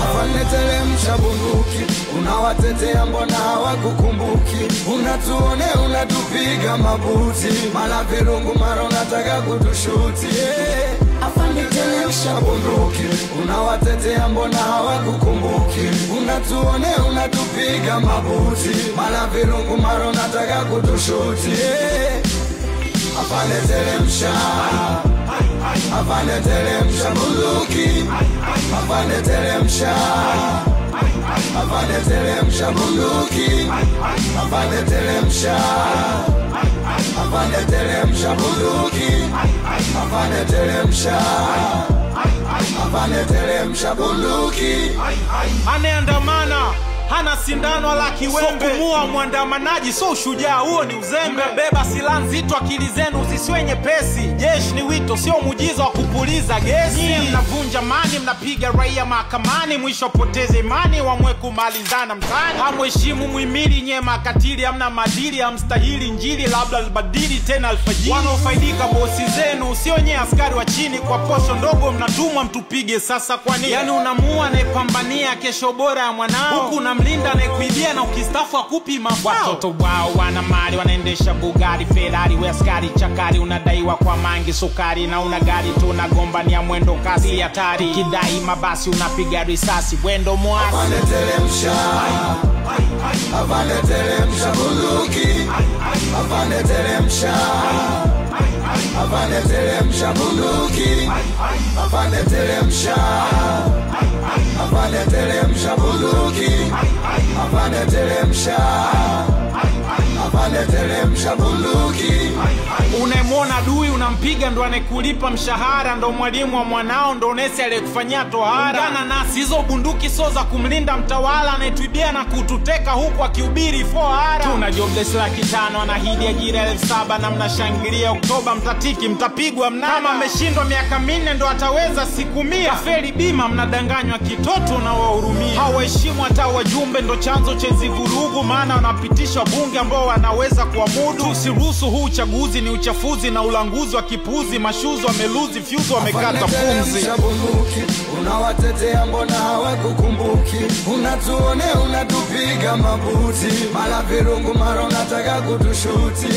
Afande teremsha bunduki, unawatetea mbona hawakukumbuki? Unatuone unatupiga mabuti, mala virungu mara unataka kutushuti. Afande teremsha bunduki, unawatetea mbona hawakukumbuki? Unatuone unatupiga mabuti, mala virungu mara unataka kutushuti. Afande teremsha, afande teremsha bunduki, afande teremsha, afande teremsha bunduki, afande teremsha, afande teremsha bunduki, afande teremsha, afande teremsha bunduki. Anaandamana hana sindano wala kiwembe, so kumua mwandamanaji so shujaa, huo ni uzembe. Beba silaha nzito, akili zenu zisiwe nyepesi. Jeshi ni wito, sio muujiza wa kupuliza gesi. Nyie mnavunja amani, mnapiga raia mahakamani, mwisho poteze imani, wamwe kumalizana mtani. Hamheshimu muhimili, nyie makatili, hamna maadili, hamstahili injili, labda albadili tena alfajiri. Wanaofaidika bosi zenu, sio nyie askari wa chini, kwa posho ndogo mnatumwa mtupige. Sasa kwa nini? Yani unamua anayepambania kesho bora ya mwanao, huku mlinda anayekuibia na ukistafu akupi mafao. Watoto wao wana mali, wanaendesha Bugatti, Ferrari, we askari chakari, unadaiwa kwa mangi sukari, na una gari tu unagombania mwendo kasi hatari. Kidai mabasi unapiga risasi, wendo mwasi. Afande teremsha, afande teremsha bunduki, afande teremsha, afande teremsha bunduki, afande teremsha, afande teremsha bunduki, afande teremsha, afande teremsha bunduki. Unaemwona adui unampiga, ndo anekulipa mshahara, ndo mwalimu wa mwanao, ndo nesi aliyekufanyia tohara. Ungana nasi, hizo bunduki so za kumlinda mtawala anayetuibia na kututeka huku akihubiri fohara. Tuna jobless 500,000, anahidi ajira 7,000, na mnashangilia Oktoba mtatiki, mtapigwa mnada. Kama mmeshindwa miaka 4 ndo ataweza siku 100. Kafeli bima, mnadanganywa kitoto na wahurumia. Hawaheshimu hata wajumbe, ndo chanzo cha vurugu, maana wanapitisha bunge ambao wanaweza kuamudu. Tusiruhusu huu uchaguzi, ni uchafuzi na ulanguzi wa kipuzi. Mashuzi wameluzi, fyuzi wamekata pumzi. Unawatetea mbona hawakukumbuki? Unatuone unatupiga mabuti, mala virungu mara unataka kutushuti.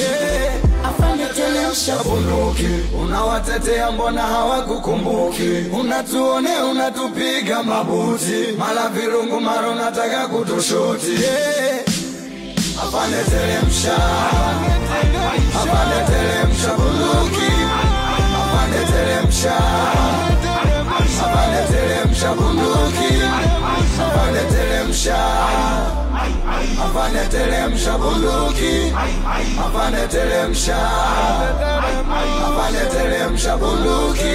Afande teremsha bunduki, unawatetea mbona hawakukumbuki? Unatuone unatupiga mabuti, mala virungu mara unataka kutushuti. Afande teremsha, afande teremsha bunduki, afande teremsha, afande teremsha bunduki, afande teremsha, afande teremsha bunduki, afande teremsha, afande teremsha bunduki.